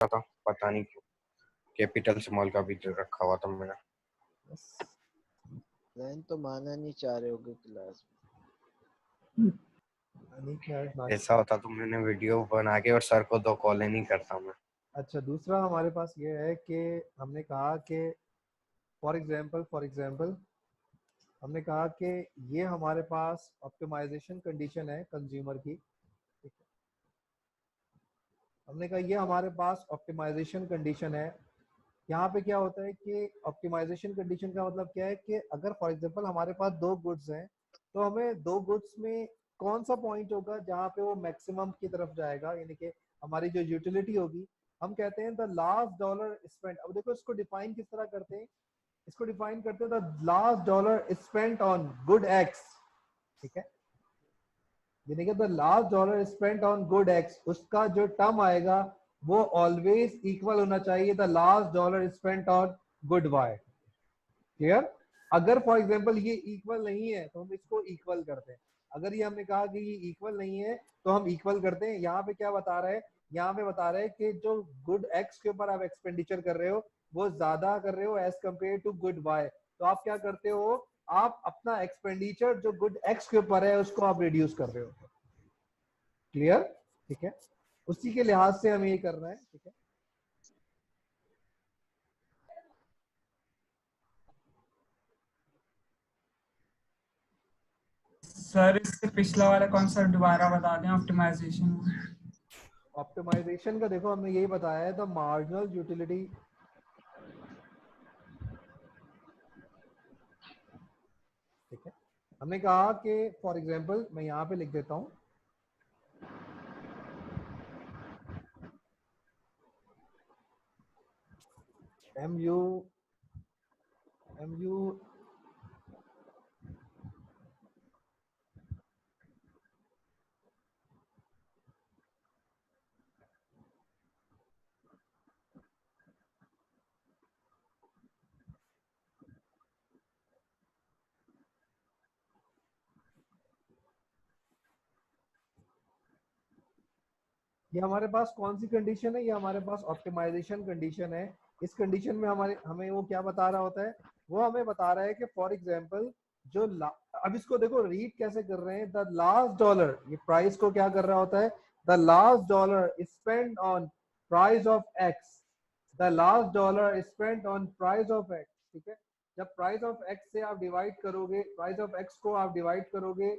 था, पता नहीं क्यों कैपिटल स्मॉल का भी रखा हुआ था मैंने। जैन तो माना नहीं चाह रहे होगे क्लास में। ऐसा होता तो मैंने वीडियो बना के और सर को 2 कॉल नहीं करता मैं। अच्छा, दूसरा हमारे पास ये है कि हमने कहा कि फॉर एग्जांपल हमने कहा कि ये हमारे पास ऑप्टिमाइजेशन कंडीशन है कंज्यूमर की। ठीक है, हमने कहा ये हमारे पास ऑप्टिमाइजेशन कंडीशन है। यहाँ पे क्या होता है कि ऑप्टिमाइजेशन कंडीशन का मतलब क्या है कि अगर फॉर एग्जांपल हमारे पास 2 गुड्स हैं तो हमें 2 गुड्स में कौन सा पॉइंट होगा जहाँ पे वो मैक्सिमम की तरफ जाएगा, यानी कि हमारी जो यूटिलिटी होगी। हम कहते हैं द लास्ट डॉलर स्पेंड। अब देखो इसको डिफाइन किस तरह करते हैं, इसको डिफाइन करते हैं the last dollar spent on good X. ठीक है, यानी कि the last dollar spent on good X, उसका जो टर्म आएगा वो ऑलवेज इक्वल होना चाहिए the last dollar spent on good Y. Clear? अगर फॉर एग्जांपल ये इक्वल नहीं है तो हम इसको इक्वल करते हैं। अगर ये हमने कहा कि ये इक्वल नहीं है तो हम इक्वल करते हैं। यहाँ पे क्या बता रहा है, यहाँ पे बता रहा है कि जो गुड एक्स के ऊपर आप एक्सपेंडिचर कर रहे हो वो ज्यादा कर रहे हो as compared to good Y. तो आप क्या करते हो, आप अपना एक्सपेंडिचर जो गुड एक्स के ऊपर है उसको आप रिड्यूस कर रहे हो। क्लियर? ठीक है, उसी के लिहाज से हम ये कर रहे हैं। ठीक है, सर इससे पिछला वाला कॉन्सेप्ट दोबारा बता दें ऑप्टिमाइजेशन। ऑप्टिमाइजेशन का देखो हमने यही बताया है, द मार्जिनल यूटिलिटी। ठीक है, हमने कहा कि फॉर एग्जांपल मैं यहाँ पे लिख देता हूँ MU ये हमारे पास कौन सी कंडीशन है, ये हमारे पास ऑप्टिमाइजेशन कंडीशन है। इस कंडीशन में हमें वो क्या बता रहा होता है, वो हमें बता रहा है कि फॉर एग्जांपल जो अब इसको देखो रीड कैसे कर रहे हैं, द लास्ट डॉलर, ये प्राइस को क्या कर रहा होता है, the last dollar spend on price of x, the last dollar spend on price of x. ठीक है, जब प्राइस ऑफ एक्स से आप डिवाइड करोगे, प्राइस ऑफ एक्स को आप डिवाइड करोगे,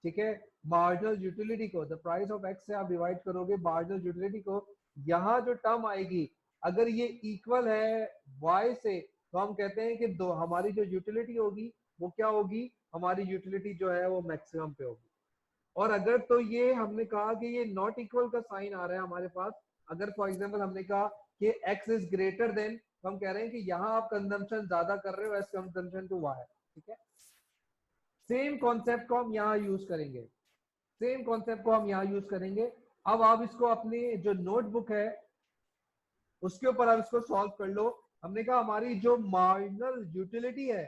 ठीक है, मार्जिनल यूटिलिटी को, द प्राइस ऑफ एक्स से आप डिवाइड करोगे मार्जिनल यूटिलिटी को, यहाँ जो टर्म आएगी अगर ये इक्वल है y से तो हम कहते हैं कि दो हमारी जो यूटिलिटी होगी वो क्या होगी, हमारी यूटिलिटी जो है वो मैक्सिमम पे होगी। और अगर तो ये हमने कहा कि ये नॉट इक्वल का साइन आ रहा है हमारे पास, अगर फॉर एग्जांपल हमने कहा कि x इज ग्रेटर देन, तो हम कह रहे हैं कि यहाँ आप कंजम्पशन ज्यादा कर रहे हो एज कंजम्पशन टू y। ठीक है, सेम कॉन्सेप्ट को हम यहाँ यूज करेंगे, सेम कॉन्सेप्ट को हम यहाँ यूज करेंगे। अब आप इसको अपनी जो नोटबुक है उसके ऊपर आप इसको सॉल्व कर लो। हमने कहा हमारी जो मार्जिनल यूटिलिटी है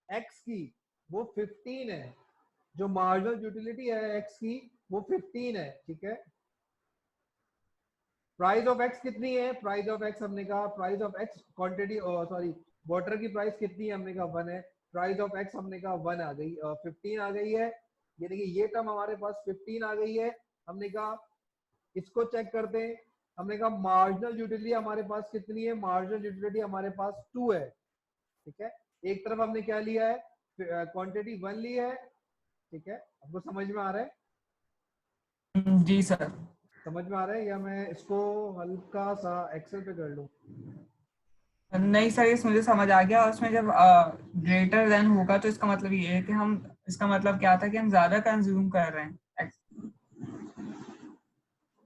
एक्स की वो 15 है, जो मार्जिनल यूटिलिटी है एक्स की वो 15 है। ठीक है, प्राइस ऑफ एक्स कितनी है, प्राइस ऑफ एक्स हमने कहा price of x quantity sorry water की प्राइस कितनी है, हमने कहा 1 है। प्राइस ऑफ एक्स हमने कहा 1 आ गई, 15 आ गई है, यानी कि ये टर्म हमारे पास 15 आ गई है। हमने कहा इसको चेक करते हैं, हमने कहा मार्जिनल यूटिलिटी हमारे पास कितनी है, मार्जिनल यूटिलिटी हमारे पास 2 है। ठीक है, एक तरफ हमने क्या लिया है, क्वांटिटी 1 ली है। ठीक है, आपको समझ में आ रहा है? जी सर। समझ में आ रहा है, या मैं इसको हल्का सा एक्सेल पे कर लूं? नहीं सर, ये मुझे समझ आ गया। और उसमें जब ग्रेटर देन होगा तो इसका मतलब ये है कि हम, इसका मतलब क्या था कि हम ज्यादा कंज्यूम कर रहे हैं।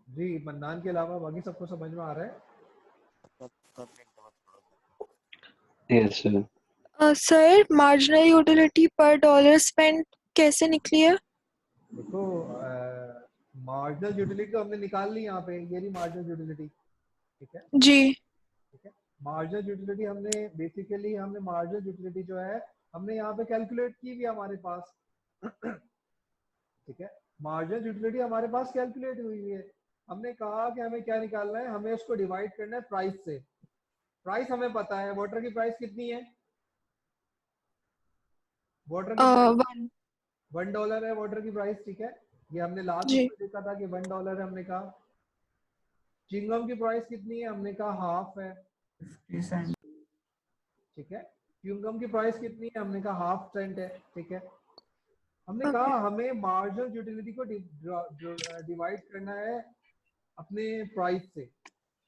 जी, मन्नान के अलावा बाकी सबको समझ में आ रहा है? Yes sir. Sir marginal utility पर डॉलर स्पेंड कैसे निकली है? देखो मार्जिनल यूटिलिटी तो हमने निकाल ली यहाँ पे, ये रही मार्जिनल यूटिलिटी। ठीक है, जी। ठीक है, मार्जिनल यूटिलिटी हमने बेसिकली हमने मार्जिनल यूटिलिटी जो है हमने यहाँ पे कैलकुलेट की भी हमारे पास। ठीक है, मार्जिनल यूटिलिटी हमारे पास कैलकुलेट हुई है। हमने कहा कि हमें क्या निकालना है, हमें उसको डिवाइड करना है प्राइस से। प्राइस हमें पता है, वाटर की प्राइस कितनी है, वाटर की प्राइस वन। $1 है वाटर की प्राइस, ठीक है। ये हमने लास्ट जी। उसमें देखा था कि $1 है, हमने कहा। चिंगम की प्राइस कितनी है, हमने कहा हाफ है, 50 सेंट। ठीक है। च्युइंगम की प्राइस कितनी है, हमने कहा हाफ सेंट है, ठीक है। हमने ओके। कहा हमें मार्जिनल यूटिलिटी को डिवाइड करना है अपने प्राइस से।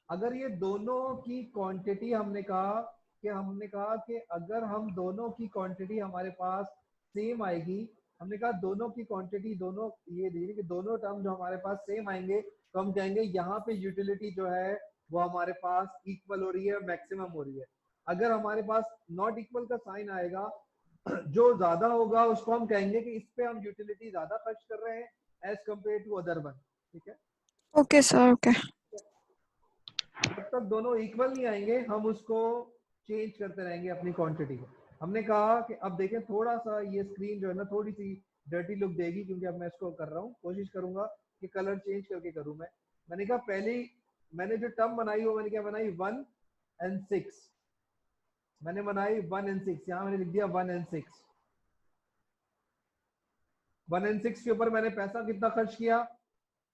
अगर ये दोनों की क्वांटिटी हमने कहा कि अगर हम दोनों की क्वांटिटी हमारे पास सेम आएगी, हमने कहा दोनों की क्वांटिटी, दोनों ये देखिए कि दोनों टर्म जो हमारे पास सेम आएंगे तो हम कहेंगे यहाँ पे यूटिलिटी जो है वो हमारे पास इक्वल हो रही है, मैक्सिमम हो रही है। अगर हमारे पास नॉट इक्वल का साइन आएगा, जो ज्यादा होगा उसको हम कहेंगे कि इस पे हम यूटिलिटी ज्यादा खर्च कर रहे हैं as compared to other one, ठीक है। Okay sir, okay. जब तक दोनों इक्वल नहीं आएंगे हम उसको चेंज करते रहेंगे अपनी क्वांटिटी को। हमने कहा कि अब देखें थोड़ा सा ये स्क्रीन जो है ना थोड़ी सी डर्टी लुक देगी, क्योंकि अब मैं इसको कर रहा हूँ, कोशिश करूंगा कि कलर चेंज करके करूँ मैं। मैंने कहा पहले मैंने जो टर्म बनाई वो मैंने क्या बनाई, 1 and 6 मैंने बनाई, 1 and 6 यहाँ मैंने लिख दिया 1 and 6। 1 and 6 के ऊपर मैंने पैसा कितना खर्च किया,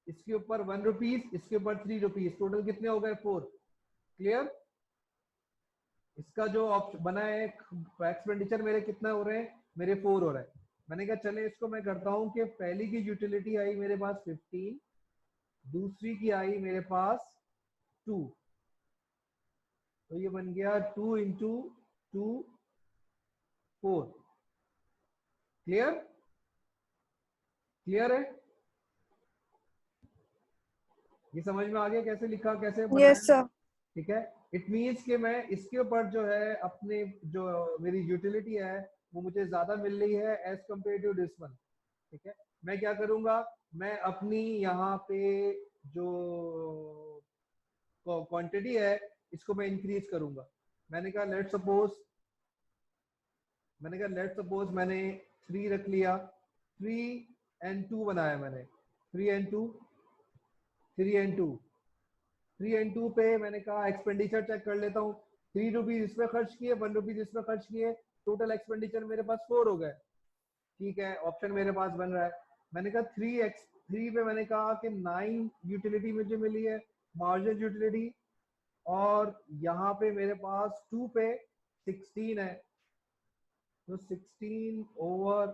इसके ऊपर 1 रुपीज, इसके ऊपर 3 रुपीज, टोटल कितने हो गए 4। क्लियर। इसका जो ऑप्शन बना है एक्सपेंडिचर मेरे कितना हो रहे हैं, मेरे 4 हो रहे हैं। मैंने कहा चले इसको मैं करता हूं कि पहली की यूटिलिटी आई मेरे पास 15, दूसरी की आई मेरे पास 2, तो ये बन गया 2 into 2 4। क्लियर, क्लियर है, ये समझ में आ गया कैसे लिखा कैसे बनाया, यस सर। ठीक है। इट मीन्स कि मैं इसके ऊपर जो है अपने जो मेरी यूटिलिटी है वो मुझे ज्यादा मिल रही है as compared to this one, ठीक है। मैं क्या करूंगा, मैं अपनी यहाँ पे जो क्वांटिटी है इसको मैं इंक्रीज करूंगा। मैंने कहा लेट सपोज मैंने 3 रख लिया, 3 and 2 बनाया मैंने, 3 and 2 3 and 2 पे मैंने कहा एक्सपेंडिचर चेक कर लेता हूँ। 3 रुपीज इसमें खर्च किए, 1 रुपीज इसमें खर्च किए, टोटल एक्सपेंडिचर मेरे पास 4 हो गए, ठीक है। ऑप्शन मेरे पास बन रहा है। मैंने कहा 3 पे मैंने कहा कि 9 यूटिलिटी मुझे मिली है, मार्जिनल यूटिलिटी, और यहाँ पे मेरे पास 2 पे 16 है, तो 16 ओवर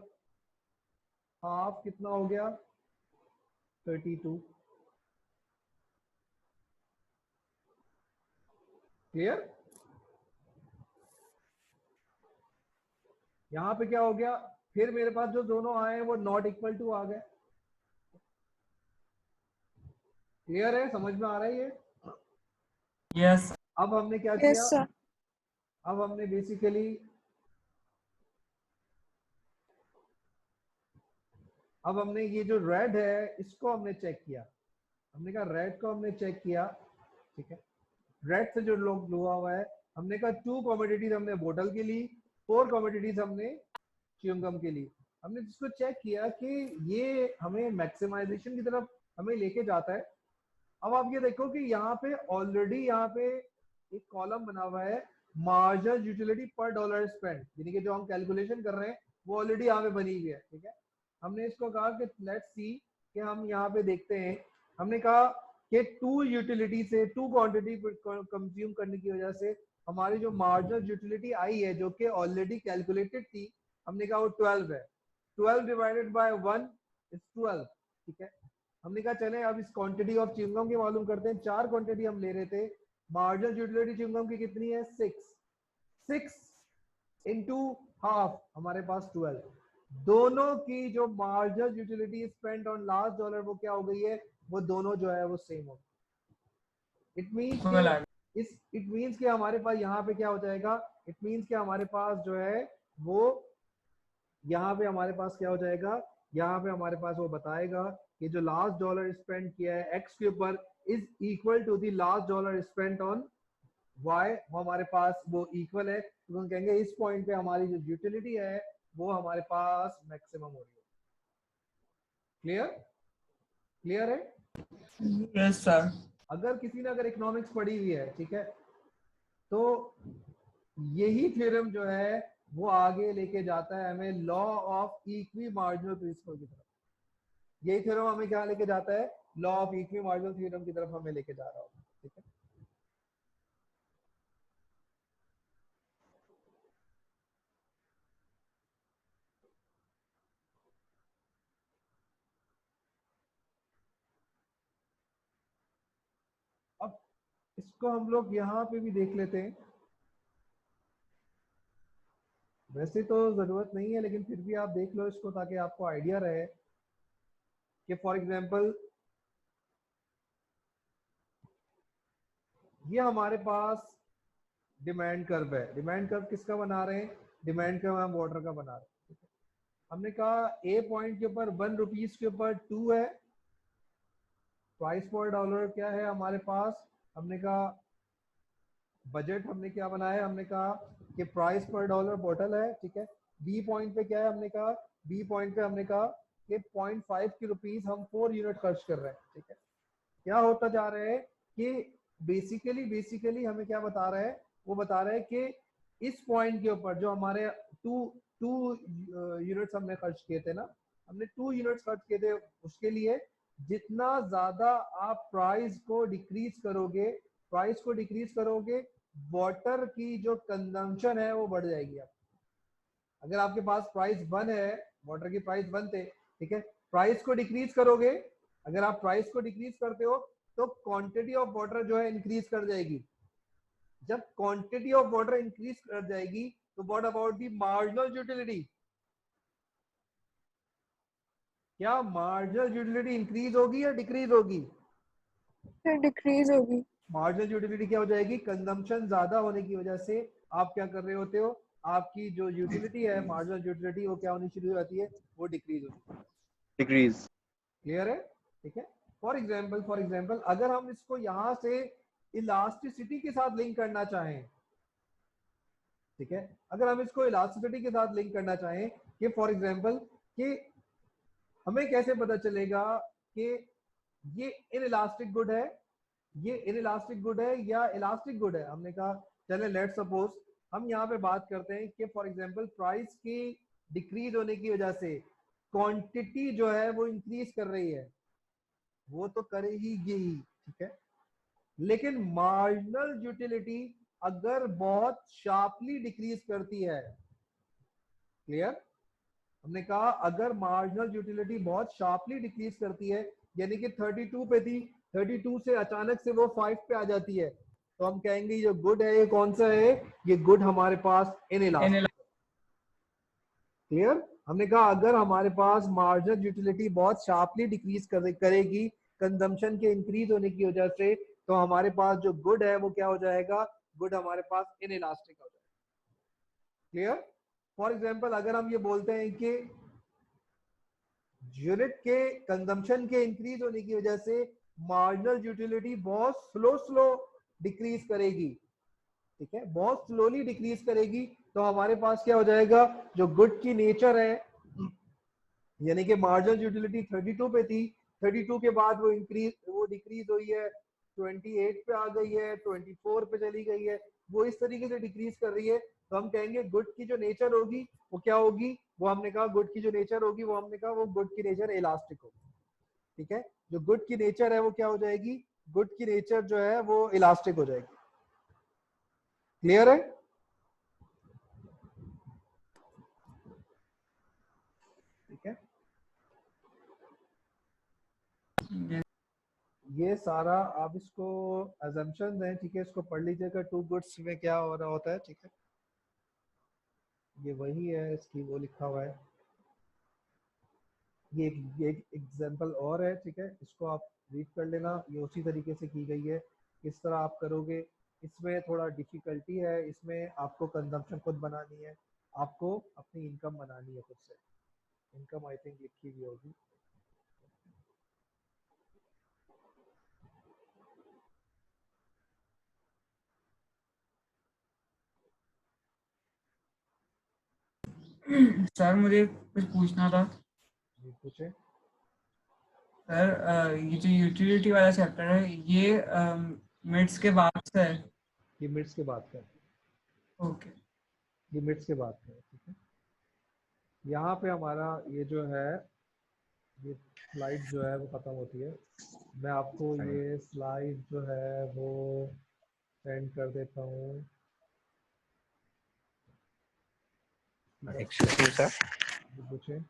हाफ कितना हो गया, 32। क्लियर। यहाँ पे क्या हो गया, फिर मेरे पास जो दोनों आए वो नॉट इक्वल टू आ गए। क्लियर है, समझ में आ रहा है ये। यस। अब हमने क्या यस किया, सर। अब हमने बेसिकली अब हमने ये जो रेड है इसको हमने चेक किया। हमने कहा रेड को हमने चेक किया, ठीक है। रेड से जो लोग हुआ हुआ है, हमने कहा 2 कमोडिटीज हमने बोतल के ली, 4 कमोडिटीज हमने च्युइंगम के लिए। हमने जिसको चेक किया कि ये हमें मैक्सिमाइजेशन की तरफ हमें लेके जाता है। अब आप ये देखो कि यहाँ पे ऑलरेडी यहाँ पे एक कॉलम बना हुआ है मार्जिनल यूटिलिटी पर डॉलर स्पेंड, यानी कि जो हम कैलकुलेशन कर रहे हैं वो ऑलरेडी यहाँ पे बनी हुई है, ठीक है। हमने इसको कहा कि लेट्स सी कि हम यहाँ पे देखते हैं। हमने कहा कि 2 यूटिलिटी से 2 क्वांटिटी कंज्यूम करने की वजह से हमारी जो मार्जिनल यूटिलिटी आई है जो कि ऑलरेडी कैलकुलेटेड थी, हमने कहा वो 12 है। 12 डिवाइडेड बाय 1 इज 12, ठीक है। हमने कहा चले अब इस क्वांटिटी ऑफ च्युइंगम की मालूम करते हैं। 4 क्वांटिटी हम ले रहे थे, मार्जिनल यूटिलिटी च्युइंगम की कितनी है, 6 into हाफ हमारे पास 12। दोनों की जो marginal utility spend on last dollar वो क्या हो गई है, वो दोनों जो है वो सेम हो। इट मीन्स कि हमारे पास यहाँ पे क्या हो जाएगा, इट मीन्स कि हमारे पास जो है वो यहाँ पे हमारे पास क्या हो जाएगा, यहाँ पे हमारे पास वो बताएगा कि जो लास्ट डॉलर स्पेंड किया है एक्स के ऊपर is equal to the last dollar spend on Y, वो हमारे पास वो इक्वल है। तो हम कहेंगे इस पॉइंट पे हमारी जो यूटिलिटी है वो हमारे पास मैक्सिमम हो रही है। क्लियर, क्लियर है। Yes sir. अगर किसी ने अगर इकोनॉमिक्स पढ़ी हुई है, ठीक है, तो यही थ्योरम जो है वो आगे लेके जाता है हमें law of equi marginal principle की तरफ। यही थ्योरम हमें क्या लेके जाता है, law of equi marginal theorem की तरफ हमें लेके जा रहा होगा, ठीक है। अब इसको हम लोग यहाँ पे भी देख लेते हैं। वैसे तो जरूरत नहीं है, लेकिन फिर भी आप देख लो इसको ताकि आपको आइडिया रहे कि फॉर एग्जांपल ये हमारे पास डिमांड कर्व है। डिमांड कर्व किसका बना रहे हैं, डिमांड कर्व हम वाटर का बना रहे हैं, ठीक है। हमने कहा ए पॉइंट के ऊपर 1 रुपीज के ऊपर 2 है, प्राइस पर डॉलर क्या है हमारे पास, हमने कहा बजट हमने क्या बनाया, हमने कहा कि प्राइस पर डॉलर बोतल है, ठीक है। बी पॉइंट पे क्या है, हमने कहा बी पॉइंट पे हमने कहा कि 0.5 की रुपीज हम 4 यूनिट खर्च कर रहे हैं, ठीक है। क्या होता जा रहा है कि बेसिकली हमें क्या बता रहा है, वो बता रहा है कि इस पॉइंट के ऊपर जो हमारे टू यूनिट्स हमने खर्च किए थे ना, हमने 2 यूनिट्स खर्च किए थे, उसके लिए जितना ज्यादा आप प्राइस को डिक्रीज करोगे वाटर की जो कंजम्पशन है वो बढ़ जाएगी। आप अगर आपके पास प्राइस 1 है, वाटर की प्राइस 1 थे, ठीक है, प्राइस को डिक्रीज करोगे, अगर आप प्राइस को डिक्रीज करते हो तो क्वांटिटी ऑफ वाटर जो है इंक्रीज कर जाएगी। जब क्वांटिटी ऑफ वाटर इंक्रीज कर जाएगी तो what about the marginal utility, क्या मार्जिनल यूटिलिटी इंक्रीज होगी या डिक्रीज होगी? डिक्रीज होगी। मार्जिनल यूटिलिटी क्या हो जाएगी, कंजम्पशन ज्यादा होने की वजह से आप क्या कर रहे होते हो, आपकी जो यूटिलिटी है मार्जिनल यूटिलिटी वो क्या होनी शुरू हो जाती है, वो डिक्रीज होती है। डिक्रीज। क्लियर है, ठीक है। फॉर एग्जाम्पल अगर हम इसको यहां से इलास्टिसिटी के साथ लिंक करना चाहें, ठीक है, अगर हम इसको इलास्टिसिटी के साथ लिंक करना चाहें कि फॉर एग्जाम्पल कि हमें कैसे पता चलेगा कि ये इनइलास्टिक गुड है, ये इनइलास्टिक गुड है या इलास्टिक गुड है। हमने कहा चले लेट सपोज हम यहाँ पे बात करते हैं कि फॉर एग्जांपल प्राइस की डिक्रीज होने की वजह से क्वांटिटी जो है वो इंक्रीज कर रही है, वो तो करेगी ही, ठीक है। लेकिन मार्जिनल यूटिलिटी अगर बहुत शार्पली डिक्रीज करती है, क्लियर, हमने कहा अगर मार्जिनल यूटिलिटी बहुत शार्पली डिक्रीज करती है, यानी कि 32 पे थी, 32 से अचानक से वो 5 पे आ जाती है, तो हम कहेंगे ये गुड है, ये कौन सा है, ये गुड हमारे पास इनइलास्टिक। क्लियर, हमने कहा अगर हमारे पास मार्जिनल यूटिलिटी बहुत शार्पली डिक्रीज करेगी कंजम्पशन के इंक्रीज होने की वजह से, तो हमारे पास जो गुड है वो क्या हो जाएगा, गुड हमारे पास इनइलास्टिक हो जाएगा। क्लियर, फॉर एग्जाम्पल अगर हम ये बोलते हैं कि यूनिट के कंजम्पशन के इंक्रीज होने की वजह से मार्जिनल यूटिलिटी बहुत स्लो डिक्रीज करेगी, ठीक है, बहुत स्लोली डिक्रीज करेगी, तो हमारे पास क्या हो जाएगा, जो गुड की नेचर है, यानी कि मार्जिनल यूटिलिटी 32 पे थी, 32 के बाद वो डिक्रीज हुई है, 28 पे आ गई है, 24 पे चली गई है, वो इस तरीके से डिक्रीज कर रही है, तो हम कहेंगे गुड की जो नेचर होगी वो क्या होगी, वो हमने कहा गुड की जो नेचर होगी वो हमने कहा वो गुड की नेचर इलास्टिक होगी, ठीक है। जो गुड की नेचर है वो क्या हो जाएगी, गुड की नेचर जो है वो इलास्टिक हो जाएगी। क्लियर है, ठीक है। ये सारा आप इसको assumptions हैं, ठीक है, इसको पढ़ लीजिएगा, टू गुड्स में क्या हो रहा होता है, ठीक है, ये वही है, इसकी वो लिखा हुआ है, ये एक एग्जांपल और है, ठीक है, इसको आप रीड कर लेना, ये उसी तरीके से की गई है, किस तरह आप करोगे, इसमें थोड़ा डिफिकल्टी है, इसमें आपको कंजम्पशन खुद बनानी है, आपको अपनी इनकम बनानी है खुद से, इनकम आई थिंक लिखी हुई होगी। सर मुझे कुछ पूछना था। जी पूछे। सर ये जो यूटिलिटी वाला चैप्टर है ये मिड्स के बाद से है। ये मिड्स के बाद का है, ओके ये मिड्स के बाद का है, ठीक है। यहाँ पे हमारा ये जो है, ये स्लाइड जो है वो खत्म होती है। मैं आपको ये स्लाइड जो है वो सेंड कर देता हूँ। Excuse me sir. पूछे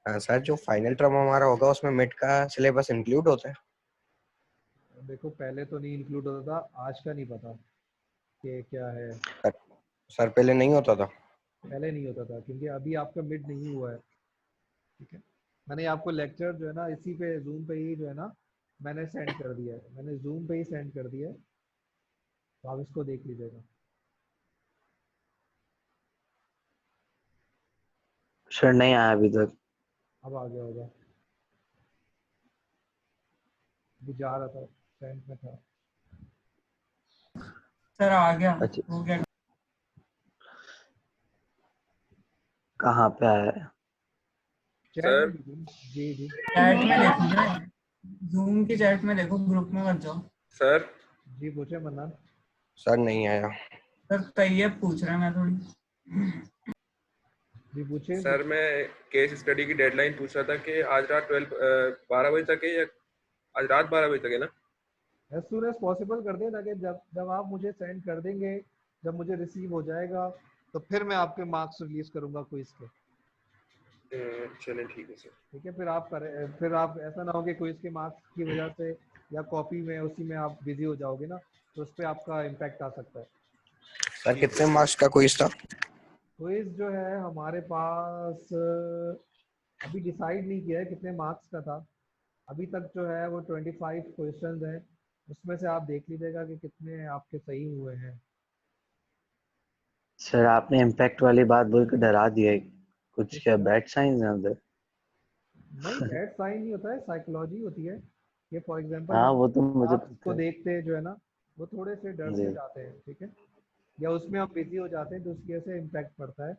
सर जो फाइनल टर्म हमारा होगा उसमें मिड का सिलेबस इंक्लूड होता है? देखो, पहले तो नहीं इंक्लूड होता था, आज का नहीं पता कि क्या है। सर पहले नहीं होता था? पहले नहीं होता था क्योंकि अभी आपका मिड नहीं हुआ है, ठीक है। मैंने आपको लेक्चर जो है ना इसी पे जूम पे ही जो है ना मैंने सेंड कर दिया है, मैंने जूम पे ही सेंड कर दिया है, तो आप इसको देख लीजिएगा। सर नहीं आया अभी तक। अब आ गया होगा, अभी जा रहा था, सेंड में था। सर आ गया, अच्छा। हो गया। कहाँ पे आया है? चैट सर में देखो। जी जी चैट में देखो ना, जूम की चैट में देखो, ग्रुप में मत जाओ। सर जी पूछे मन्नान। सर नहीं आया। सर तैयब पूछ रहा है, मैं थोड़ी। जी पूछे। सर मैं केस स्टडी की डेडलाइन पूछ रहा था कि आज रात 12 बजे तक है या आज रात 12 बजे तक है ना? एज सुन एज पॉसिबल कर दें, ताकि जब जब आप मुझे सेंड कर देंगे, जब मुझे रिसीव हो जाएगा तो फिर मैं आपके मार्क्स रिलीज करूंगा क्विज के, चलें ठीक है सर। ठीक है। फिर आप करें, फिर आप ऐसा ना हो कि क्विज के मार्क्स की वजह से या कॉपी में उसी में आप बिजी हो जाओगे ना, तो उस पर आपका इम्पैक्ट आ सकता है। सर कितने मार्क्स का क्विज था? क्विज जो है हमारे पास अभी डिसाइड नहीं किया है कितने मार्क्स का था। अभी तक जो है वो 25 क्वेश्चंस हैं, उसमें से आप देख लीजिएगा कि कितने आपके सही हुए हैं। सर आपने इम्पैक्ट वाली बात बोल के डरा दिया है। कुछ किस क्या तरह? बैड साइंस है उधर? नहीं, बैड साइन नहीं होता है, साइकोलॉजी होती है। ये फॉर एग्जांपल हाँ जब वो तो मुझे आप पता इसको है। देखते हैं जो है ना, वो थोड़े से डर जी। से जाते हैं, ठीक है, या उसमें हम बिजी हो जाते हैं तो उसकी वजह से इम्पैक्ट पड़ता है।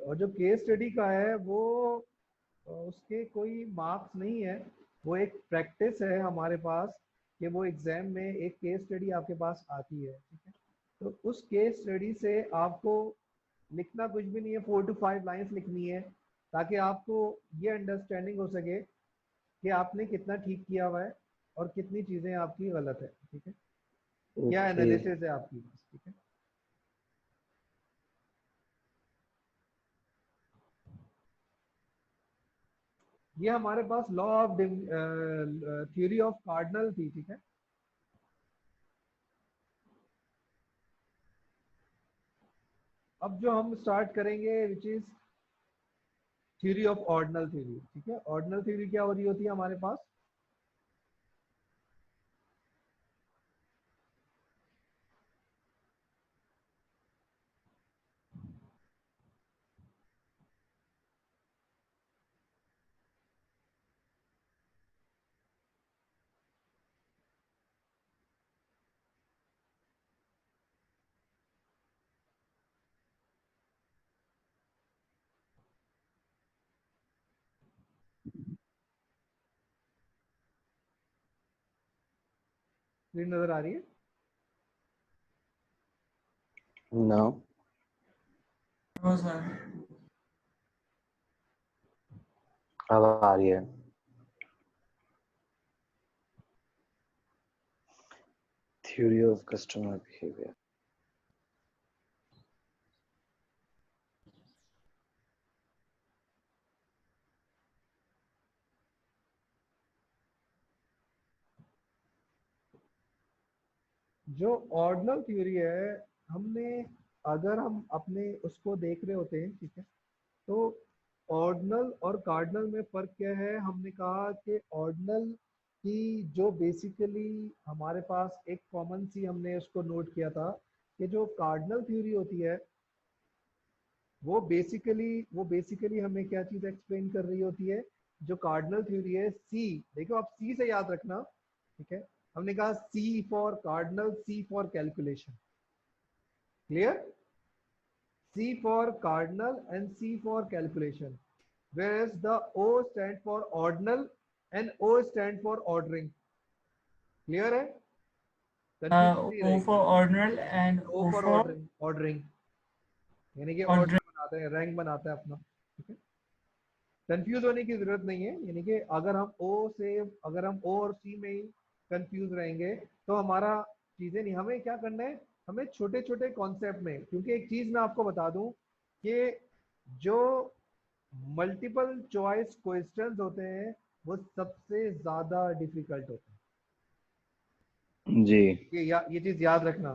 और जो केस स्टडी का है वो उसके कोई मार्क्स नहीं है, वो एक प्रैक्टिस है हमारे पास कि वो एग्जाम में एक केस स्टडी आपके पास आती है, ठीक है। तो उस केस स्टडी से आपको लिखना कुछ भी नहीं है, 4 to 5 लाइंस लिखनी है, ताकि आपको ये अंडरस्टैंडिंग हो सके कि आपने कितना ठीक किया हुआ है और कितनी चीज़ें आपकी गलत है, ठीक है, क्या ओके। एनालिसिस है आपकी, ठीक है। ये हमारे पास law of theory of cardinal थी, ठीक है। अब जो हम स्टार्ट करेंगे which is theory of ordinal theory, ठीक है। ऑर्डिनल थ्योरी क्या हो रही होती है हमारे पास? स्क्रीन नजर आ रही है? नो। हो सर। अब आ रही है। Theory of customer behaviour. जो ऑर्डिनल थ्योरी है, हमने अगर हम अपने उसको देख रहे होते हैं, ठीक है, तो ऑर्डिनल और कार्डिनल में फर्क क्या है? हमने कहा कि ऑर्डिनल की जो बेसिकली हमारे पास एक कॉमन सी हमने उसको नोट किया था कि जो कार्डिनल थ्योरी होती है वो बेसिकली हमें क्या चीज एक्सप्लेन कर रही होती है? जो कार्डिनल थ्योरी है, सी, देखो आप सी से याद रखना, ठीक है। हमने कहा C for cardinal, C for calculation, clear? C for cardinal and C for calculation, whereas the O stand for ordinal and O stand for ordering. Clear है? कंफ्यूजन नहीं O रहेगी। for ordinal and O O for for ordering, ordering यानी कि order ordinal. बनाते हैं, rank बनाता है अपना। ठीक है, कंफ्यूज होने की जरूरत नहीं है। यानी कि अगर हम ओ और सी में ही कंफ्यूज रहेंगे तो हमारा चीजें नहीं, हमें क्या करना है, हमें छोटे छोटे कॉन्सेप्ट में, क्योंकि एक चीज मैं आपको बता दूं कि जो मल्टीपल चॉइस क्वेश्चंस होते हैं वो सबसे ज्यादा डिफिकल्ट होते हैं। जी, ये चीज याद रखना।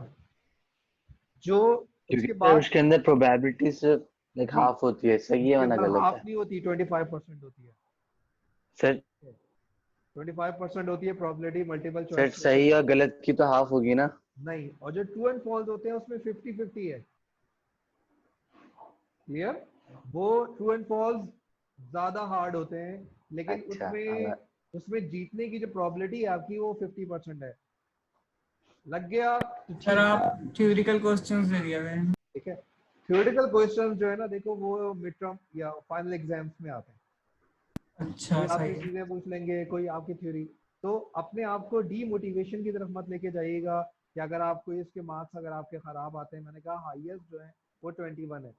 जो क्योंकि उसके सर बाद उसके अंदर प्रोबेबिलिटी से लाइक जी, हाफ होती है, सही है उसके वरना अंदर गलत हाफ है नहीं होती, 25% होती है। सर। 25% होती है प्रोबेबिलिटी मल्टीपल सर चॉइस सही क्वेश्चन। और गलत की तो हाफ होगी ना। नहीं, और जो ट्रू एंड फॉल्स होते हैं उसमें 50-50 है। क्लियर? वो ट्रू एंड फॉल्स ज्यादा हार्ड होते हैं, लेकिन अच्छा उसमें उसमें जीतने की जो प्रोबेबिलिटी है आपकी वो 50% है। लग गया तो सर ठीक है। आप थ्योरेटिकल क्वेश्चंस दे दिए हुए हैं. ठीक है, थ्योरेटिकल क्वेश्चन जो है ना, देखो वो मिड टर्म या फाइनल एग्जाम्स में आते हैं। कोई अच्छा आपकी सही है. चीजें पूछ लेंगे, कोई आपकी थ्योरी। तो अपने आप को डीमोटिवेशन की तरफ मत लेके जाइएगा कि अगर आपको इसके मार्क्स अगर आपके खराब आते हैं। मैंने कहा हाईएस्ट जो है वो 21 है।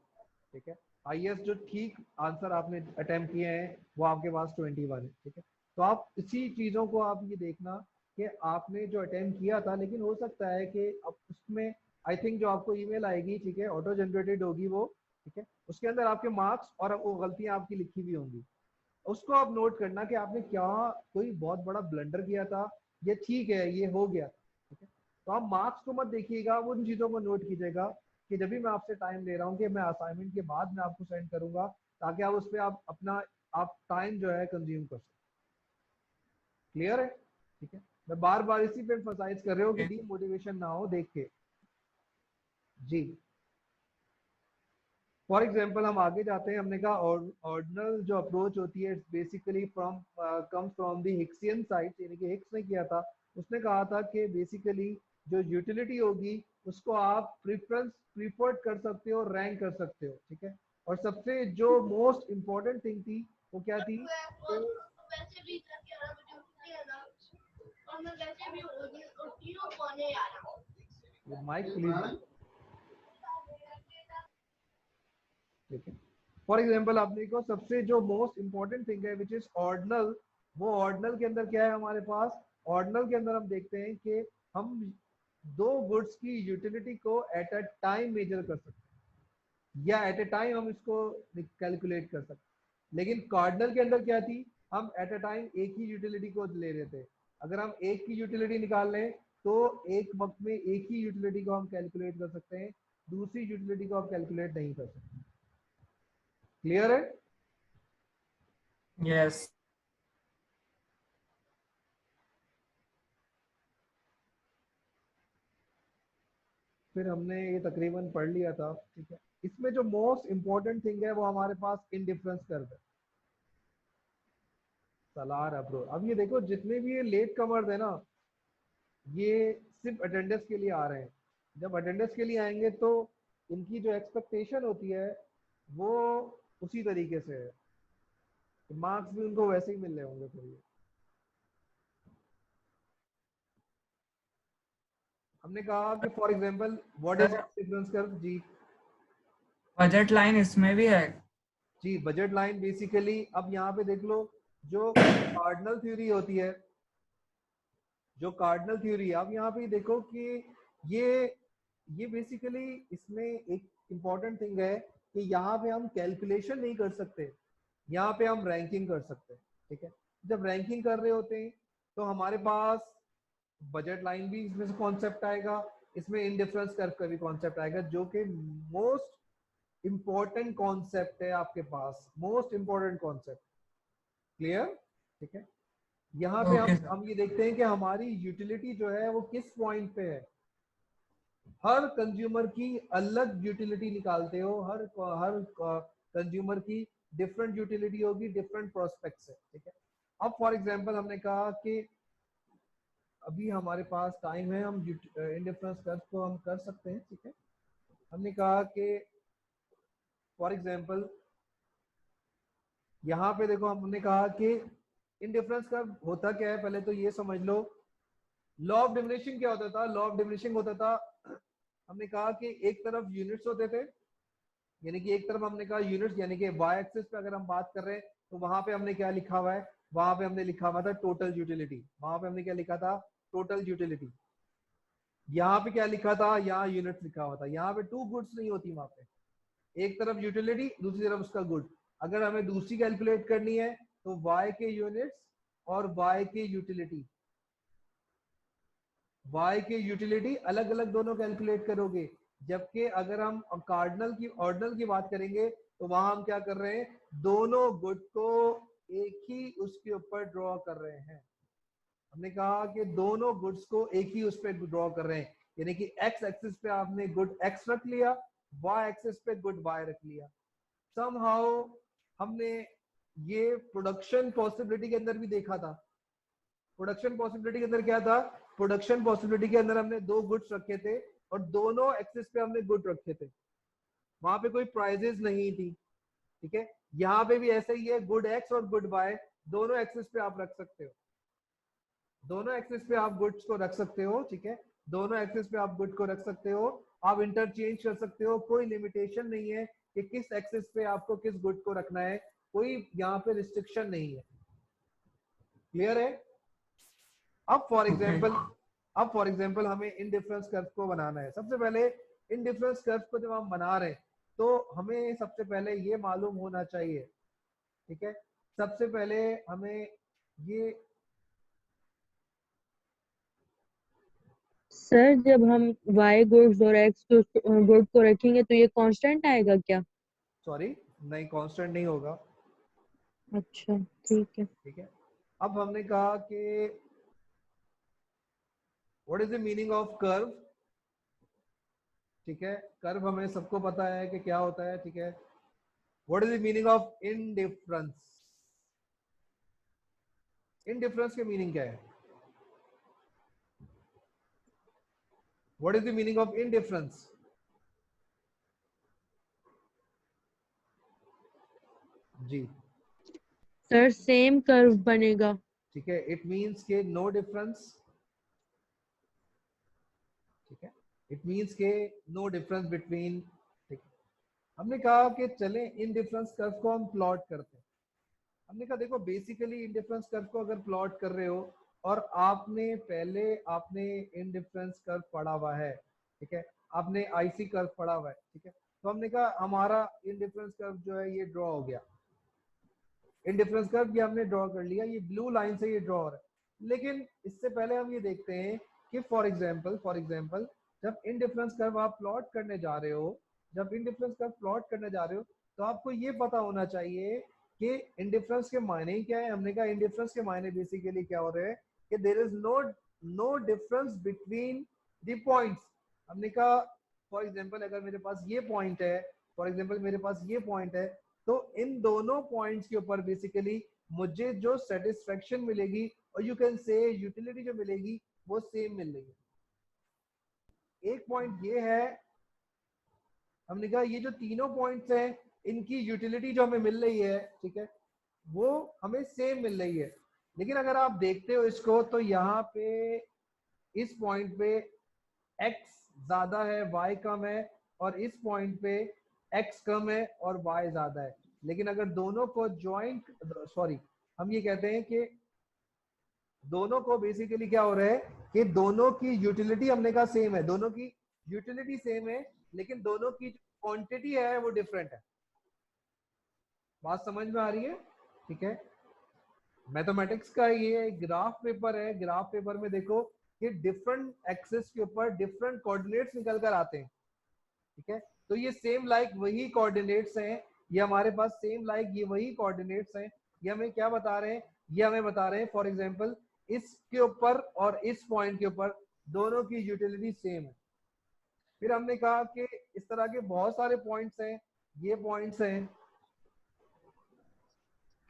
ठीक है, हाईएस्ट जो ठीक आंसर आपने अटेम्प्ट किए हैं वो आपके पास 21 है। ठीक है, तो आप इसी चीजों को आप ये देखना कि आपने जो अटेम्प्ट किया था, लेकिन हो सकता है कि अब उसमें आई थिंक जो आपको ईमेल आएगी, ठीक है, ऑटो जनरेटेड होगी वो। ठीक है, उसके अंदर आपके मार्क्स और वो गलतियां आपकी लिखी हुई होंगी। उसको आप नोट करना कि आपने क्या कोई बहुत बड़ा ब्लंडर किया था, ये ठीक है, ये हो गया। ठीक है, तो आप मार्क्स को मत देखिएगा, वो उन चीजों को नोट कीजिएगा कि जब भी मैं आपसे टाइम ले रहा हूँ कि मैं असाइनमेंट के बाद मैं आपको सेंड करूंगा, ताकि आप उस पर आप अपना आप टाइम जो है कंज्यूम कर सकें। क्लियर है? ठीक है, मैं बार बार इसी पे एम्फसाइज कर रहा हूँ कि डीमोटिवेशन ना हो देख के। जी, फॉर एग्जाम्पल हम आगे जाते हैं। हमने कहा ऑर्डिनल जो अप्रोच होती है basically from comes from the Hicksian side, यानी कि हिक्स ने किया था। उसने कहा था कि बेसिकली जो यूटिलिटी होगी उसको आप प्रीफर्ड कर सकते हो, रैंक कर सकते हो। ठीक है, और सबसे जो मोस्ट इम्पोर्टेंट थिंग थी वो क्या थी? Mic please. ठीक है, फॉर एग्जाम्पल आपने को सबसे जो मोस्ट इंपॉर्टेंट थिंग है विच इज ऑर्डिनल, वो ऑर्डिनल के अंदर क्या है हमारे पास? ऑर्डिनल के अंदर हम देखते हैं कि हम दो गुड्स की यूटिलिटी को एट अ टाइम मेजर कर सकते हैं, या एट अ टाइम हम इसको कैलकुलेट कर सकते हैं। लेकिन कार्डिनल के अंदर क्या थी? हम एट अ टाइम एक ही यूटिलिटी को ले रहे थे। अगर हम एक की यूटिलिटी निकाल लें तो एक वक्त में एक ही यूटिलिटी को हम कैलकुलेट कर सकते हैं, दूसरी यूटिलिटी को आप कैलकुलेट नहीं कर सकते। क्लियर है? यस. फिर हमने ये तकरीबन पढ़ लिया था। ठीक है, इसमें जो मोस्ट इंपॉर्टेंट थिंग है वो हमारे पास इंडिफरेंस कर्व है। सलार अप्रो, अब ये देखो जितने भी ये लेट कमर्स है ना, ये सिर्फ अटेंडेंस के लिए आ रहे हैं। जब अटेंडेंस के लिए आएंगे तो इनकी जो एक्सपेक्टेशन होती है वो उसी तरीके से है, मार्क्स भी उनको वैसे ही मिल रहे होंगे। फिर ये हमने कहा कि for example what is difference curve. जी बजट लाइन इसमें भी है. जी, बजट लाइन बेसिकली अब यहाँ पे देख लो, जो कार्डिनल थ्योरी होती है, जो कार्डिनल थ्योरी है, आप यहाँ पे देखो कि ये ये बेसिकली इसमें एक इंपॉर्टेंट थिंग है कि यहाँ पे हम कैलकुलेशन नहीं कर सकते, यहाँ पे हम रैंकिंग कर सकते हैं। ठीक है, जब रैंकिंग कर रहे होते हैं तो हमारे पास बजट लाइन भी इसमें से कॉन्सेप्ट आएगा, इसमें इंडिफरेंस कर्व का भी कॉन्सेप्ट आएगा, जो कि मोस्ट इंपॉर्टेंट कॉन्सेप्ट है आपके पास, मोस्ट इंपॉर्टेंट कॉन्सेप्ट। क्लियर? ठीक है, यहाँ पे ओके हम ये देखते हैं कि हमारी यूटिलिटी जो है वो किस पॉइंट पे है। हर कंज्यूमर की अलग यूटिलिटी निकालते हो, हर कंज्यूमर की डिफरेंट यूटिलिटी होगी, डिफरेंट प्रोस्पेक्ट से। ठीक है, अब फॉर एग्जांपल हमने कहा कि अभी हमारे पास टाइम है, हम इंडिफरेंस कर्व को हम कर सकते हैं। ठीक है, हमने कहा कि फॉर एग्जांपल यहाँ पे देखो हमने कहा कि इनडिफरेंस कर्व होता क्या है, पहले तो ये समझ लो। लॉ ऑफ डिमिनिशिंग क्या होता था? लॉ ऑफ डिमिनिशिंग होता था, हमने कहा कि एक तरफ यूनिट्स होते थे, यानी कि एक तरफ हमने कहा यूनिट्स, यानी कि वाई एक्सिस पे अगर हम बात कर रहे हैं तो वहां पे हमने क्या लिखा हुआ है? वहां पे हमने लिखा हुआ था टोटल यूटिलिटी। वहां पे हमने क्या लिखा था? Total utility. यहाँ पे क्या लिखा था? यहाँ यूनिट्स लिखा हुआ था। यहाँ पे टू गुड्स नहीं होती, वहां पे एक तरफ यूटिलिटी, दूसरी तरफ उसका गुड। अगर हमें दूसरी कैलकुलेट करनी है तो y के यूनिट्स और y के यूटिलिटी, y के यूटिलिटी अलग अलग दोनों कैलकुलेट करोगे। जबकि अगर हम ऑर्डिनल की बात करेंगे तो वहां हम क्या कर रहे हैं? दोनों गुड को एक ही उसके ऊपर ड्रॉ कर रहे हैं। हमने कहा कि दोनों गुड्स को एक ही उस पर ड्रॉ कर रहे हैं, यानी कि x एक्सिस पे आपने गुड x रख लिया, y एक्सिस पे गुड y रख लिया। समहाउ हमने ये प्रोडक्शन पॉसिबिलिटी के अंदर भी देखा था। प्रोडक्शन पॉसिबिलिटी के अंदर क्या था? प्रोडक्शन पॉसिबिलिटी के अंदर हमने दो गुड्स रखे थे और दोनों एक्सिस पे हमने गुड रखे थे, वहां पे कोई प्राइजेस नहीं थी। ठीक है, यहाँ पे भी ऐसा ही है, गुड एक्स और गुड वाई दोनों एक्सिस पे आप रख सकते हो, दोनों एक्सिस पे आप गुड्स को रख सकते हो। ठीक है, दोनों एक्सिस पे आप गुड को रख सकते हो, आप इंटरचेंज कर सकते हो, कोई लिमिटेशन नहीं है कि किस एक्सिस पे आपको किस गुड को रखना है, कोई यहाँ पे रिस्ट्रिक्शन नहीं है। क्लियर है? अब फॉर एग्जांपल हमें इनडिफरेंस कर्व को बनाना है। सबसे पहले इनडिफरेंस कर्व को जब हम बना रहे हैं तो हमें सबसे पहले ये मालूम होना चाहिए, ठीक है, सबसे पहले हमें ये, सर जब हम y गुड्स और x गुड को रखेंगे तो ये कांस्टेंट आएगा क्या? सॉरी नहीं, कांस्टेंट नहीं होगा। अच्छा ठीक है। ठीक है, अब हमने कहा कि what is the meaning of curve. ठीक है, कर्व हमें सबको पता है कि क्या होता है। ठीक है, what is the meaning of indifference. Indifference की मीनिंग क्या है? What is the meaning of indifference? जी सर सेम कर्व बनेगा। ठीक है, इट मीन्स के नो डिफरेंस। ठीक है, इट मीन्स के नो डिफरेंस बिटवीन। ठीक है, हमने कहा कि चलें इन डिफरेंस कर्व को हम प्लॉट करते हैं। हमने कहा देखो बेसिकली इन डिफरेंस कर्व को अगर प्लॉट कर रहे हो और आपने इन डिफरेंस कर्व पढ़ा हुआ है, ठीक है, आपने आईसी कर्व पढ़ा हुआ है, ठीक है, तो हमने कहा हमारा इन डिफरेंस कर्व जो है ये ड्रॉ हो गया। इन डिफरेंस कर्व ये हमने ड्रॉ कर लिया, ये ब्लू लाइन से ये ड्रॉ हो रहा है। लेकिन इससे पहले हम ये देखते हैं कि फॉर एग्जांपल जब इन डिफरेंस कर्व आप प्लॉट करने जा रहे हो, तो आपको ये पता होना चाहिए कि इंडिफरेंस के मायने क्या है। हमने कहा इंडिफरेंस के मायने बेसिकली क्या हो रहे हैं कि there is no difference between the points. हमने कहा फॉर एग्जांपल अगर मेरे पास ये पॉइंट है, तो इन दोनों पॉइंट्स के ऊपर बेसिकली मुझे जो सेटिस्फेक्शन मिलेगी और यू कैन से यूटिलिटी जो मिलेगी वो सेम मिल रही है। एक पॉइंट ये है, हमने कहा ये जो तीनों पॉइंट्स हैं इनकी यूटिलिटी जो हमें मिल रही है, ठीक है, वो हमें सेम मिल रही है। लेकिन अगर आप देखते हो इसको तो यहाँ पे इस पॉइंट पे x ज्यादा है y कम है, और इस पॉइंट पे x कम है और y ज्यादा है। लेकिन अगर दोनों को हम ये कहते हैं कि दोनों को बेसिकली क्या हो रहा है कि दोनों की यूटिलिटी हमने कहा सेम है, दोनों की यूटिलिटी सेम है, लेकिन दोनों की क्वांटिटी है वो डिफरेंट है। बात समझ में आ रही है? ठीक है, मैथमेटिक्स का ये ग्राफ पेपर है, ग्राफ पेपर में देखो कि डिफरेंट एक्सिस के ऊपर डिफरेंट कोऑर्डिनेट्स निकल कर आते हैं। ठीक है, तो ये सेम लाइक वही कोऑर्डिनेट्स हैं, ये हमारे पास सेम लाइक ये वही कोऑर्डिनेट्स हैं। ये हमें क्या बता रहे हैं? ये हमें बता रहे हैं फॉर एग्जांपल इसके ऊपर और इस पॉइंट के ऊपर दोनों की यूटिलिटी सेम है। फिर हमने कहा कि इस तरह के बहुत सारे पॉइंट्स हैं, ये पॉइंट्स हैं।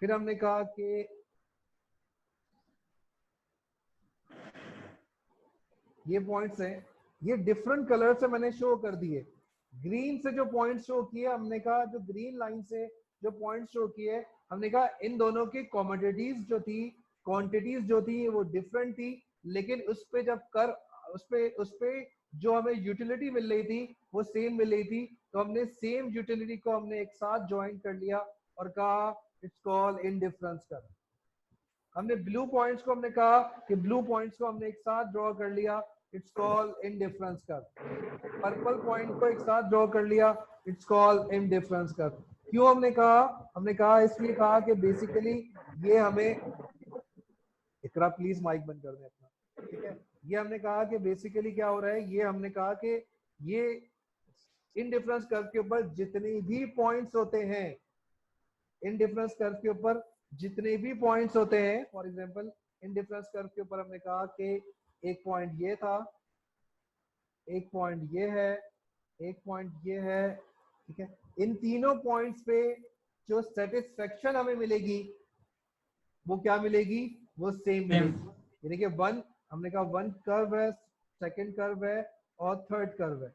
फिर हमने कहा कि ये पॉइंट्स हैं, ये डिफरेंट कलर से मैंने शो कर दिए। ग्रीन से जो पॉइंट्स शो किए, हमने कहा जो ग्रीन लाइन से जो पॉइंट्स शो किए, हमने कहा इन दोनों की कमोडिटीज जो थी क्वांटिटीज जो थी वो डिफरेंट थी, लेकिन उस पे जब कर उस पे जो हमें यूटिलिटी मिल रही थी वो सेम मिल रही थी, तो हमने सेम यूटिलिटी को हमने एक साथ ज्वाइन कर लिया और कहा इट्स कॉल्ड इंडिफरेंस कर्व। हमने ब्लू पॉइंट्स को हमने कहा कि ब्लू पॉइंट्स को हमने एक साथ ड्रॉ कर लिया, it's called indifference curve. Purple point को एक साथ ड्रॉ कर लिया, इट्स कॉल्ड इंडिफरेंस कर्व। क्यों हमने कहा? हमने कहा इसलिए कहा कि बेसिकली ये हमें, इकरा प्लीज माइक बंद कर दें अपना, ठीक है। ये हमने कहा कि बेसिकली क्या हो रहा है, ये हमने कहा कि ये इंडिफरेंस कर्व के ऊपर जितने भी पॉइंट्स होते हैं, इंडिफरेंस कर्व के ऊपर जितने भी पॉइंट्स होते हैं, फॉर एग्जांपल इंडिफरेंस कर्व के ऊपर हमने कहा कि एक पॉइंट ये था, एक पॉइंट ये है, एक पॉइंट ये है, ठीक है। इन तीनों पॉइंट्स पे जो सेटिस्फेक्शन हमें मिलेगी वो क्या मिलेगी? वो सेम मिलेगी। यानी कि वन, हमने कहा वन कर्व है, सेकंड कर्व है और थर्ड कर्व है।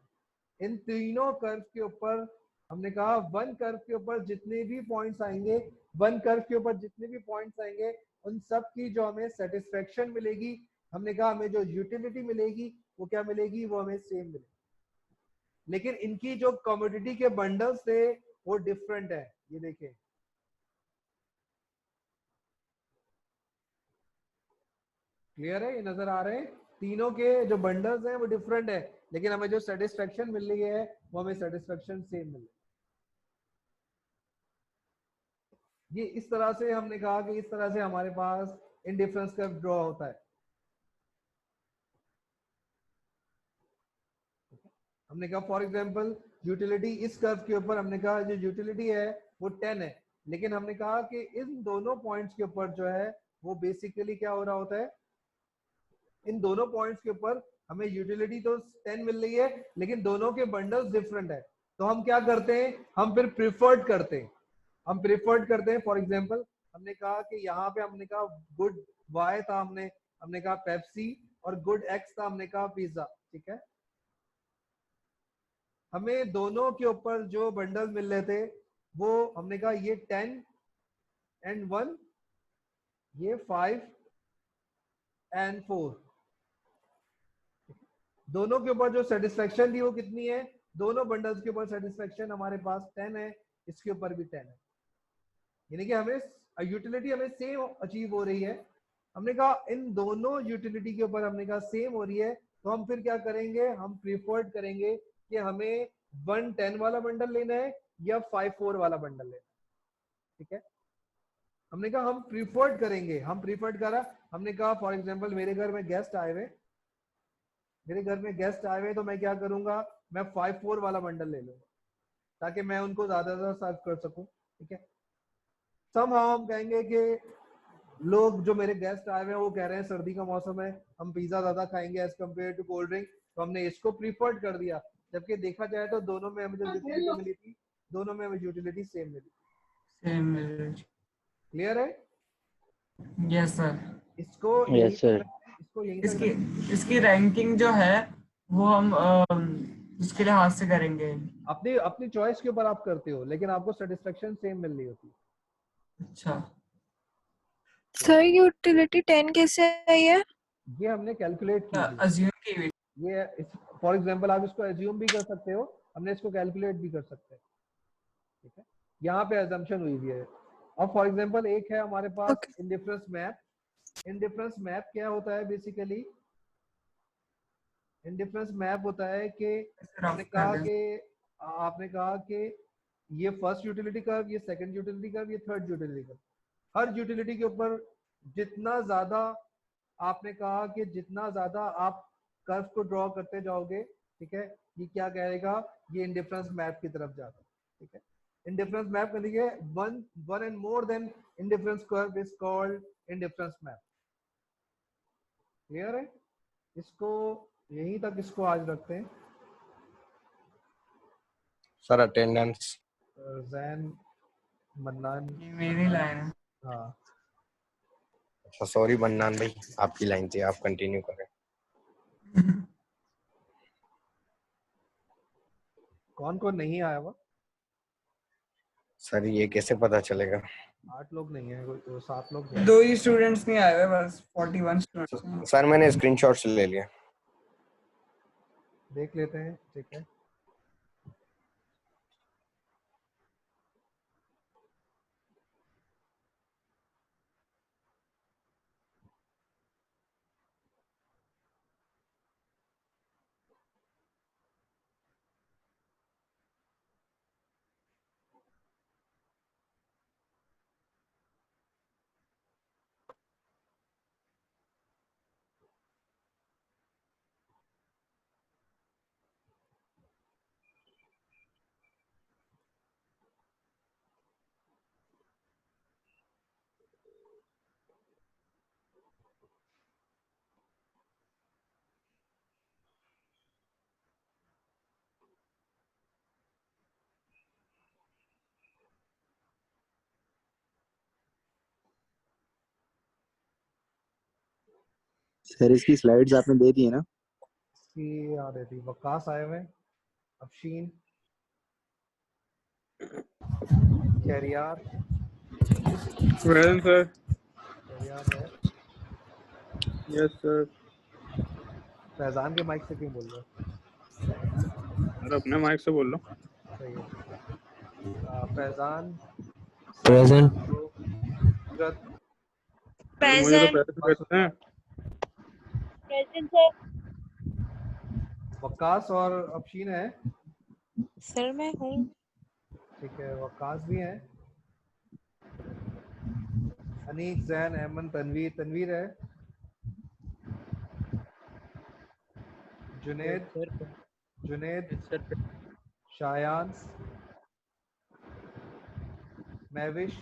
इन तीनों कर्व के ऊपर हमने कहा वन कर्व के ऊपर जितने भी पॉइंट्स आएंगे, वन कर्व के ऊपर जितने भी पॉइंट्स आएंगे उन सब की जो हमें सेटिस्फेक्शन मिलेगी, हमने कहा हमें जो यूटिलिटी मिलेगी वो क्या मिलेगी? वो हमें सेम मिलेगी। लेकिन इनकी जो कमोडिटी के बंडल्स थे वो डिफरेंट है। ये देखिए, क्लियर है? ये नजर आ रहे हैं? तीनों के जो बंडल्स हैं वो डिफरेंट है, लेकिन हमें जो सेटिस्फेक्शन मिल रही है वो हमें सेटिस्फेक्शन सेम मिल रही है। ये इस तरह से हमने कहा कि इस तरह से हमारे पास इंडिफरेंस कर्व ड्रॉ होता है। हमने कहा फॉर एग्जांपल यूटिलिटी इस कर्व के ऊपर, हमने कहा जो यूटिलिटी है वो 10 है, लेकिन हमने कहा कि इन दोनों पॉइंट्स के ऊपर जो है वो बेसिकली क्या हो रहा होता है, इन दोनों पॉइंट्स के ऊपर हमें यूटिलिटी तो 10 मिल रही है, लेकिन दोनों के बंडल्स डिफरेंट है। तो हम क्या करते हैं? हम फिर प्रिफर्ड करते हैं, हम प्रिफर्ड करते हैं। फॉर एग्जांपल हमने कहा कि यहाँ पे हमने कहा गुड वाई था, हमने कहा पेप्सी, और गुड एक्स था, हमने कहा पिज्जा, ठीक है। हमें दोनों के ऊपर जो बंडल मिल रहे थे वो हमने कहा ये 10 एंड 1, ये 5 एंड 4। दोनों के ऊपर जो सेटिस्फेक्शन थी वो कितनी है? दोनों बंडल्स के ऊपर सेटिस्फेक्शन हमारे पास 10 है, इसके ऊपर भी 10 है। यानी कि हमें यूटिलिटी हमें सेम अचीव हो रही है। हमने कहा इन दोनों यूटिलिटी के ऊपर हमने कहा सेम हो रही है, तो हम फिर क्या करेंगे? हम प्रीफर्ड करेंगे कि हमें 110 वाला बंडल लेना है या 54 वाला बंडल लेना है, ठीक है। हमने कहा हम प्रीफर्ड करेंगे, हम प्रीफर्ड करा। हमने कहा फॉर एग्जांपल मेरे घर में गेस्ट आए हुए, तो मैं क्या करूंगा? मैं 54 वाला बंडल ले लूंगा ताकि मैं उनको ज्यादा सर्व कर सकूं, ठीक है। समहाउ हम कहेंगे कि लोग जो मेरे गेस्ट आए हुए हैं वो कह रहे हैं सर्दी का मौसम है, हम पिज्जा ज्यादा खाएंगे as compared to cold drink, तो हमने इसको प्रीफर्ड कर दिया। जबकि देखा जाए तो दोनों में हमें जो यूटिलिटी मिली थी, दोनों में हमें यूटिलिटी सेम मिली। क्लियर है? Yes sir. इसको यस सर। इसकी रैंकिंग जो है वो हम उसके लिहाज से करेंगे। अपनी अपनी चॉइस के ऊपर आप करते हो, लेकिन आपको सेटिस्फेक्शन सेम मिल रही होती है। अच्छा सर यूटिलिटी 10 कैसे आई है? ये हमने कैलकुलेट की थी। अज्यूम की हुई। ये फॉर एग्जांपल आप इसको अज्यूम भी कर सकते हो, हमने इसको कैलकुलेट भी कर सकते हैं, ठीक है। यहाँ पे अजम्पशन हुई हुई है। अब फॉर एग्जांपल एक है हमारे पास इंडिफरेंस मैप। इंडिफरेंस मैप क्या होता है? बेसिकली इंडिफरेंस मैप होता है कि आपने कहा कि ये फर्स्ट यूटिलिटी कर्व, ये सेकंड यूटिलिटी कर्व, ये थर्ड यूटिलिटी कर्व, हर यूटिलिटी के ऊपर जितना ज्यादा, आपने कहा कि जितना ज्यादा आप कर्व को ड्रॉ करते जाओगे, ठीक है, ये क्या कहेगा? ये इंडिफरेंस मैप की तरफ जाता है, ठीक है। इंडिफरेंस मैप करने के one and more than indifference curve is called indifference map. Clear है? इसको यहीं तक इसको आज रखते हैं। सर अटेंडेंस जैन मन्नान, मेरी लाइन है। हाँ अच्छा सॉरी मन्नान भाई, आपकी लाइन थी, आप कंटिन्यू करें। कौन कौन नहीं आया हुआ? सर ये कैसे पता चलेगा? 8 लोग नहीं है, कोई तो 7 लोग हैं। 2 ही स्टूडेंट्स नहीं आए हुए, बस 41 स्टूडेंट्स हैं। सर मैंने स्क्रीनशॉट्स ले लिया। देख लेते हैं, ठीक है। सर इसकी स्लाइड्स आपने दे दी है ना? इसकी आ रही थी, वकास आए हुए, अफशीन, शहरियार, वेल सर। शहरियार है। Yes sir. फैजान के माइक से क्यों बोल रहे हो? अरे अपने माइक से बोल लो। सही है। फैजान, प्रेजेंट। सूरत, मुझे तो Present. पैसे भेजते हैं। Present sir. वकास और अफशीन है, सर मैं हूँ। ठीक है। वकास भी है, अनीक, जैन, अहमद, तनवीर, तनवीर है, जुनेद, जुनेद, शायान, महविश,